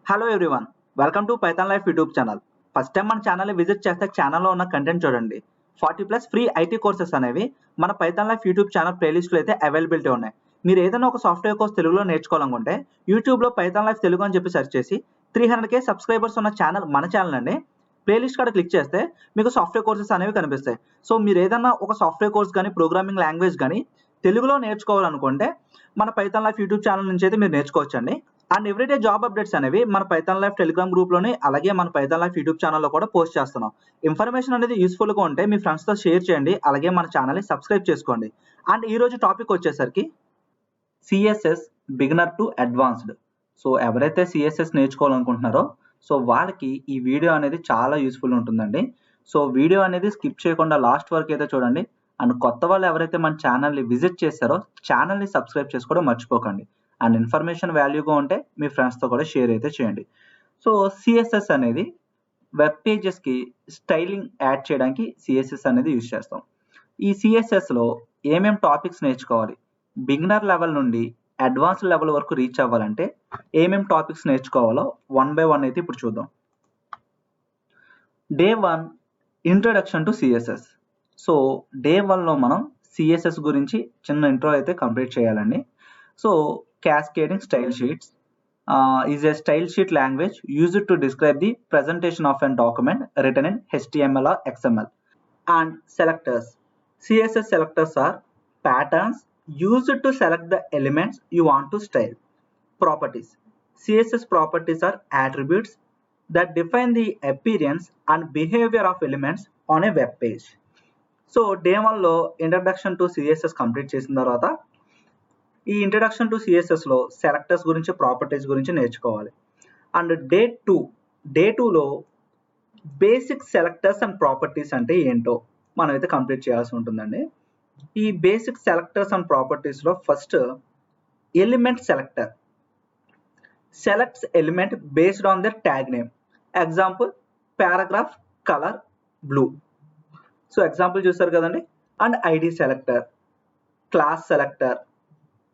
Hello everyone, welcome to Python life YouTube channel. First time మన ఛానల్ని visit చేస్తే ఛానల్లో ఉన్న కంటెంట్ చూడండి. 40+ ఫ్రీ ఐటీ కోర్సెస్ అనేవి మన పైథాన్ లైఫ్ యూట్యూబ్ ఛానల్ ప్లేలిస్ట్లో అయితే అవైలబిలిటీ ఉన్నాయి. మీరు ఏదైనా ఒక సాఫ్ట్వేర్ కోర్స్ తెలుగులో నేర్చుకోవాలనుకుంటే యూట్యూబ్లో పైథాన్ లైఫ్ తెలుగు అని చెప్పి సెర్చ్ చేసి 300K సబ్స్క్రైబర్స్ ఉన్న ఛానల్ మన ఛానల్ అండి. ప్లేలిస్ట్ కాడ క్లిక్ చేస్తే మీకు సాఫ్ట్వేర్ కోర్సెస్ అనేవి కనిపిస్తాయి. సో మీరు ఏదైనా ఒక సాఫ్ట్వేర్ కోర్స్ కానీ ప్రోగ్రామింగ్ లాంగ్వేజ్ కానీ తెలుగులో నేర్చుకోవాలనుకుంటే మన పైథాన్ లైఫ్ యూట్యూబ్ ఛానల్ నుంచి అయితే మీరు నేర్చుకోవచ్చండి. అండ్ ఎవ్రీడే జాబ్ అప్డేట్స్ అనేవి మన పైథాన్ లైఫ్ టెలిగ్రామ్ గ్రూప్లోని అలాగే మన పైథాన్ లైఫ్ యూట్యూబ్ ఛానల్లో కూడా పోస్ట్ చేస్తున్నాం. ఇన్ఫర్మేషన్ అనేది యూస్ఫుల్గా ఉంటే మీ ఫ్రెండ్స్తో షేర్ చేయండి, అలాగే మన ఛానల్ని సబ్స్క్రైబ్ చేసుకోండి. అండ్ ఈరోజు టాపిక్ వచ్చేసరికి CSS beginner to advanced. So ఎవరైతే సిఎస్ఎస్ నేర్చుకోవాలనుకుంటున్నారో సో వాళ్ళకి ఈ వీడియో అనేది చాలా యూస్ఫుల్ ఉంటుందండి. సో వీడియో అనేది స్కిప్ చేయకుండా లాస్ట్ వరకు అయితే చూడండి. అండ్ కొత్త వాళ్ళు ఎవరైతే మన ఛానల్ని విజిట్ చేశారో ఛానల్ని సబ్స్క్రైబ్ చేసుకోవడం మర్చిపోకండి. అండ్ ఇన్ఫర్మేషన్ వాల్యూగా ఉంటే మీ ఫ్రెండ్స్తో కూడా షేర్ అయితే చేయండి. సో సిఎస్ఎస్ అనేది వెబ్ పేజెస్కి స్టైలింగ్ యాడ్ చేయడానికి సిఎస్ఎస్ అనేది యూజ్ చేస్తాం. ఈ సిఎస్ఎస్లో ఏమేం టాపిక్స్ నేర్చుకోవాలి, బిగినర్ లెవెల్ నుండి అడ్వాన్స్డ్ లెవెల్ వరకు రీచ్ అవ్వాలంటే ఏమేం టాపిక్స్ నేర్చుకోవాలో 1 by 1 అయితే ఇప్పుడు చూద్దాం. Day 1 introduction to CSS. So day 1లో మనం సిఎస్ఎస్ గురించి చిన్న ఇంట్రో అయితే కంప్లీట్ చేయాలండి. So cascading style sheets is a style sheet language used to describe the presentation of a document written in HTML or XML. And selectors. CSS selectors are patterns used to select the elements you want to style. Properties. CSS properties are attributes that define the appearance and behavior of elements on a web page. So day 1లో introduction to CSS complete చేసిన తర్వాత ఈ introduction to సిఎస్ఎస్లో selectors గురించి properties గురించి నేర్చుకోవాలి. And day టూలో basic selectors and properties అంటే ఏంటో మనం అయితే కంప్లీట్ చేయాల్సి ఉంటుందండి. ఈ బేసిక్ సెలెక్టర్స్ అండ్ ప్రాపర్టీస్లో first element selector selects element based on their tag name. Example paragraph colour blue. So example చూస్తారు కదండి. And ID selector, class selector,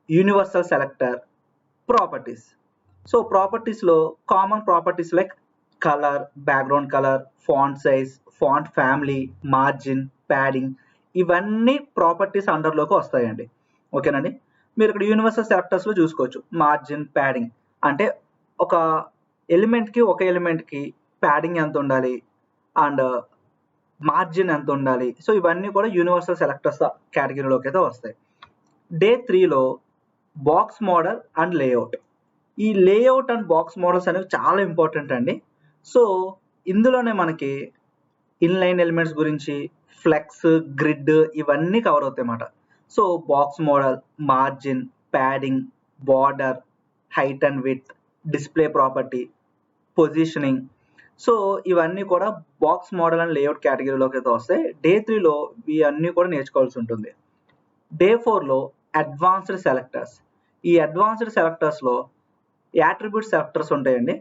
universal selector, properties. So ప్రాపర్టీస్లో common properties like colour, background colour, font size, font family, margin, padding, ఇవన్నీ properties అండర్లోకి వస్తాయండి. ఓకేనండి. మీరు ఇక్కడ universal సెలెక్టర్స్లో చూసుకోవచ్చు. Margin, padding అంటే ఒక ఎలిమెంట్కి ప్యాడింగ్ ఎంత ఉండాలి అండ్ మార్జిన్ ఎంత ఉండాలి. సో ఇవన్నీ కూడా యూనివర్సల్ సెలెక్టర్స్ కేటగిరీలోకి అయితే వస్తాయి. డే 3లో బాక్స్ మోడల్ అండ్ లేఅవుట్. ఈ లేఅవుట్ అండ్ బాక్స్ మోడల్స్ అనేవి చాలా ఇంపార్టెంట్ అండి. సో ఇందులోనే మనకి ఇన్లైన్ ఎలిమెంట్స్ గురించి, ఫ్లెక్స్, గ్రిడ్ ఇవన్నీ కవర్ అవుతాయి అన్నమాట. So box model, margin, padding, border, height and width, display property, positioning. So ఇవన్నీ కూడా బాక్స్ మోడల్ అండ్ లేఅవుట్ కేటగిరీలోకి అయితే వస్తాయి. డే 3లో ఇవన్నీ కూడా నేర్చుకోవాల్సి ఉంటుంది. డే 4లో అడ్వాన్స్డ్ సెలెక్టర్స్. ఈ అడ్వాన్స్డ్ సెలెక్టర్స్లో యాట్రిబ్యూట్ సెలెక్టర్స్ ఉంటాయండి.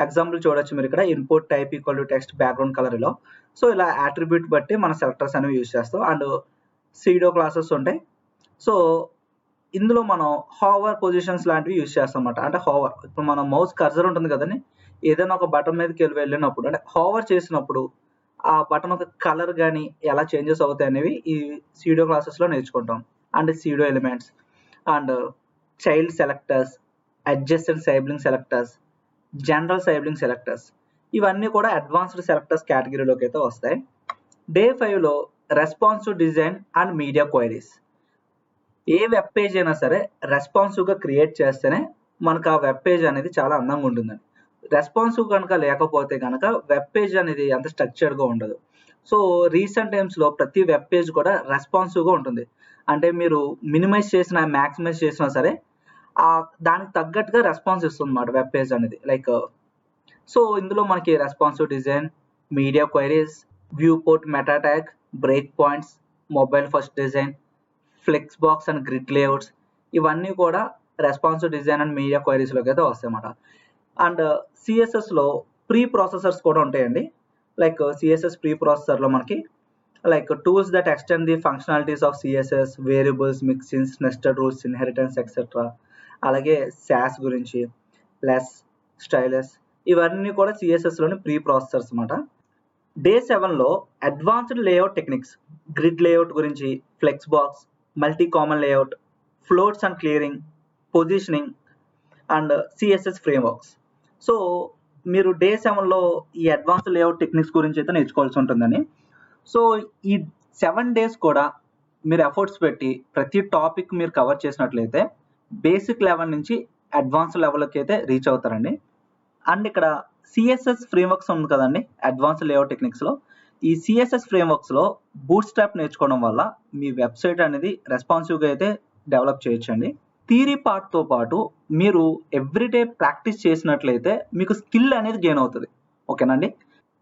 ఎగ్జాంపుల్ చూడొచ్చు మీరు ఇక్కడ input type equal to text background కలర్లో. సో ఇలా యాట్రిబ్యూట్ బట్టి మన సెలెక్టర్స్ అనేవి యూజ్ చేస్తాం. అండ్ సీడో క్లాసెస్ ఉంటాయి. సో ఇందులో మనం హోవర్ పొజిషన్స్ లాంటివి యూజ్ చేస్తాం అన్నమాట. అంటే హోవర్, ఇప్పుడు మన మౌస్ కర్సర్ ఉంటుంది కదండి, ఏదైనా ఒక బటన్ మీదకి వెళ్ళినప్పుడు అంటే హోవర్ చేసినప్పుడు ఆ బటన్ ఒక కలర్ కానీ ఎలా చేంజెస్ అవుతాయి అనేవి ఈ సీడో క్లాసెస్లో నేర్చుకుంటాం. And pseudo elements and child selectors, adjacent sibling selectors, general sibling selectors, ఇవన్నీ కూడా అడ్వాన్స్డ్ సెలెక్టర్స్ కేటగిరీలోకి అయితే వస్తాయి. డే 5లో responsive design and media queries. ఏ వెబ్ పేజ్ అయినా సరే రెస్పాన్సివ్గా క్రియేట్ చేస్తేనే మనకు ఆ వెబ్ పేజ్ అనేది చాలా అందంగా ఉంటుందండి. రెస్పాన్సివ్ కనుక లేకపోతే కనుక వెబ్ పేజ్ అనేది అంత స్ట్రక్చర్డ్గా ఉండదు. సో రీసెంట్ టైమ్స్లో ప్రతి వెబ్ పేజ్ కూడా రెస్పాన్సివ్గా ఉంటుంది. అంటే మీరు మినిమైజ్ చేసినా మ్యాక్సిమైజ్ చేసినా సరే దానికి తగ్గట్టుగా రెస్పాన్స్ ఇస్తుంది అన్నమాట వెబ్ పేజ్ అనేది. లైక్ సో ఇందులో మనకి responsive design, media queries, viewport meta tag, breakpoints, mobile first design, flexbox and grid layouts, ఇవన్నీ కూడా రెస్పాన్సివ్ డిజైన్ అండ్ మీడియా క్వైరీస్లోకి అయితే వస్తాయి అన్నమాట. అండ్ సిఎస్ఎస్లో ప్రీ ప్రాసెసర్స్ కూడా ఉంటాయండి. లైక్ సిఎస్ఎస్ ప్రీ ప్రాసెసర్లో మనకి like tools that extend the functionalities of CSS, variables, mixins, nested rules, inheritance, etc. అలాగే శాస్ గురించి, లెస్, స్టైలస్ ఇవన్నీ కూడా సిఎస్ఎస్లోని ప్రీ ప్రాసెసర్స్ అన్నమాట. డే 7లో advanced layout techniques, grid layout గురించి, flexbox, multi column layout, floats and clearing, positioning and CSS frameworks. So మీరు day 7లో ఈ అడ్వాన్స్డ్ లేఅవుట్ టెక్నిక్స్ గురించి అయితే నేర్చుకోవాల్సి ఉంటుందని. సో ఈ 7 డేస్ కూడా మీరు ఎఫర్ట్స్ పెట్టి ప్రతి టాపిక్ మీరు కవర్ చేసినట్లయితే బేసిక్ లెవెల్ నుంచి అడ్వాన్స్డ్ లెవెల్కి అయితే రీచ్ అవుతారండి. అండ్ ఇక్కడ సిఎస్ఎస్ ఫ్రేమ్వర్క్స్ ఉంది కదండి అడ్వాన్స్డ్ లేఅవుట్ టెక్నిక్స్లో. ఈ సిఎస్ఎస్ ఫ్రేమ్వర్క్స్లో బూట్ స్ట్రాప్ నేర్చుకోవడం వల్ల మీ వెబ్సైట్ అనేది రెస్పాన్సివ్గా అయితే డెవలప్ చేయొచ్చండి. థియరీ పార్ట్తో పాటు మీరు ఎవ్రీడే ప్రాక్టీస్ చేసినట్లయితే మీకు స్కిల్ అనేది గెయిన్ అవుతుంది. ఓకేనండి.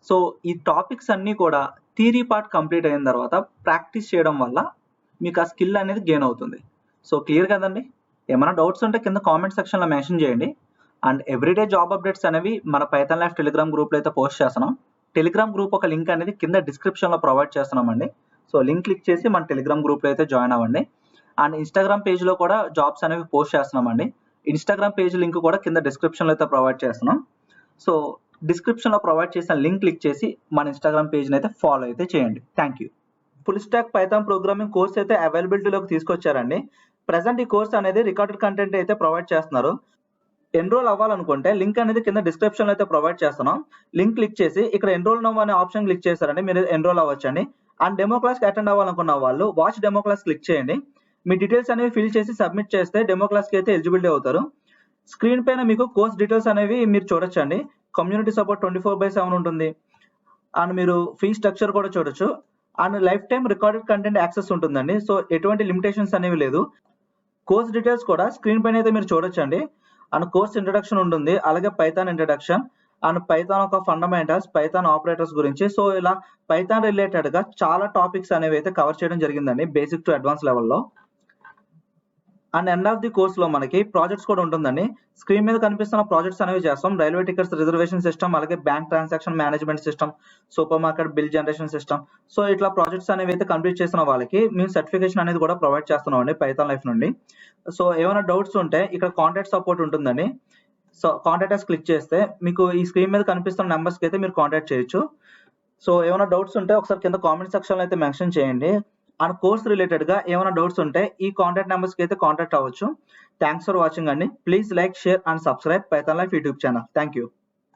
సో ఈ టాపిక్స్ అన్నీ కూడా థియరీ పార్ట్ కంప్లీట్ అయిన తర్వాత ప్రాక్టీస్ చేయడం వల్ల మీకు ఆ స్కిల్ అనేది గెయిన్ అవుతుంది. సో క్లియర్ కదండి. ఏమైనా డౌట్స్ ఉంటే కింద కామెంట్ సెక్షన్లో మెన్షన్ చేయండి. అండ్ ఎవ్రీడే జాబ్ అప్డేట్స్ అనేవి మన పైథాన్ లైఫ్ టెలిగ్రామ్ గ్రూప్లో అయితే పోస్ట్ చేస్తున్నాం. టెలిగ్రామ్ గ్రూప్ ఒక లింక్ అనేది కింద డిస్క్రిప్షన్లో ప్రొవైడ్ చేస్తున్నామండి. సో లింక్ క్లిక్ చేసి మన టెలిగ్రామ్ గ్రూప్లో అయితే జాయిన్ అవ్వండి. అండ్ ఇన్స్టాగ్రామ్ పేజ్లో కూడా జాబ్స్ అనేవి పోస్ట్ చేస్తున్నామండి. ఇన్స్టాగ్రామ్ పేజ్ లింక్ కూడా కింద డిస్క్రిప్షన్లో అయితే ప్రొవైడ్ చేస్తున్నాం. సో డిస్క్రిప్షన్లో ప్రొవైడ్ చేసిన లింక్ క్లిక్ చేసి మన ఇన్స్టాగ్రామ్ పేజ్ని అయితే ఫాలో అయితే చేయండి. Thank you. Full stack Python programming course అయితే అవైలబిలిటీలోకి తీసుకొచ్చారండి. ప్రజెంట్ ఈ కోర్స్ అనేది రికార్డెడ్ కంటెంట్ అయితే ప్రొవైడ్ చేస్తున్నారు. ఎన్రోల్ అవ్వాలనుకుంటే లింక్ అనేది కింద డిస్క్రిప్షన్లో అయితే ప్రొవైడ్ చేస్తున్నాం. లింక్ క్లిక్ చేసి ఇక్కడ ఎన్రోల్ నౌ అనే ఆప్షన్ క్లిక్ చేశారండి మీరు ఎన్రోల్ అవ్వచ్చండి. అండ్ డెమో క్లాస్కి అటెండ్ అవ్వాలనుకున్న వాళ్ళు వాచ్ డెమో క్లాస్ క్లిక్ చేయండి. మీ డీటెయిల్స్ అనేవి ఫిల్ చేసి సబ్మిట్ చేస్తే డెమో క్లాస్కి అయితే ఎలిజిబిలిటీ అవుతారు. స్క్రీన్ పైన మీకు కోర్స్ డీటెయిల్స్ అనేవి మీరు చూడొచ్చండి. కమ్యూనిటీ సపోర్ట్ 24/7 ఉంటుంది. అండ్ మీరు ఫీ స్ట్రక్చర్ కూడా చూడొచ్చు. And life time recorded content access ఉంటుందండి. సో ఎటువంటి లిమిటేషన్స్ అనేవి లేదు. కోర్స్ డీటెయిల్స్ కూడా స్క్రీన్ పైన అయితే మీరు చూడొచ్చండి. అండ్ కోర్స్ ఇంట్రడక్షన్ ఉంటుంది, అలాగే పైథాన్ ఇంట్రడక్షన్ అండ్ పైథాన్ ఒక ఫండమెంటల్స్, పైథాన్ ఆపరేటర్స్ గురించి. సో ఇలా పైథాన్ రిలేటెడ్ గా చాలా టాపిక్స్ అనేవి అయితే కవర్ చేయడం జరిగిందండి బేసిక్ టు అడ్వాన్స్ లెవెల్లో. And end of the course లో మనకి ప్రాజెక్ట్స్ కూడా ఉంటుందండి. స్క్రీన్ మీద కనిపిస్తున్న ప్రాజెక్ట్స్ అనేవి చేస్తాం. రైల్వే టికెట్స్ రిజర్వేషన్ సిస్టమ్, అలాగే bank transaction management system, super market bill generation system. So ఇట్లా ప్రాజెక్ట్స్ అనేవి అయితే కంప్లీట్ చేసిన వాళ్ళకి మేము సర్టిఫికేషన్ అనేది కూడా ప్రొవైడ్ చేస్తున్నాం అండి పైథాన్ లైఫ్ నుండి. సో ఏమైనా డౌట్స్ ఉంటే ఇక్కడ కాంటాక్ట్ సపోర్ట్ ఉంటుందండి. సో కాంటాక్ట్ అస్ క్లిక్ చేస్తే మీకు ఈ స్క్రీన్ మీద కనిపిస్తున్న నెంబర్స్కి అయితే మీరు కాంటాక్ట్ చేయొచ్చు. సో ఏమైనా డౌట్స్ ఉంటే ఒకసారి కింద కామెంట్ సెక్షన్లో అయితే మెన్షన్ చేయండి. అండ్ కోర్స్ రిలేటెడ్ గా ఏమైనా డౌట్స్ ఉంటే ఈ కాంటాక్ట్ నెంబర్స్ కి అయితే కాంటాక్ట్ అవ్వచ్చు. థ్యాంక్స్ ఫర్ వాచింగ్ అండి. Please like, share and subscribe Python life YouTube channel. Thank you.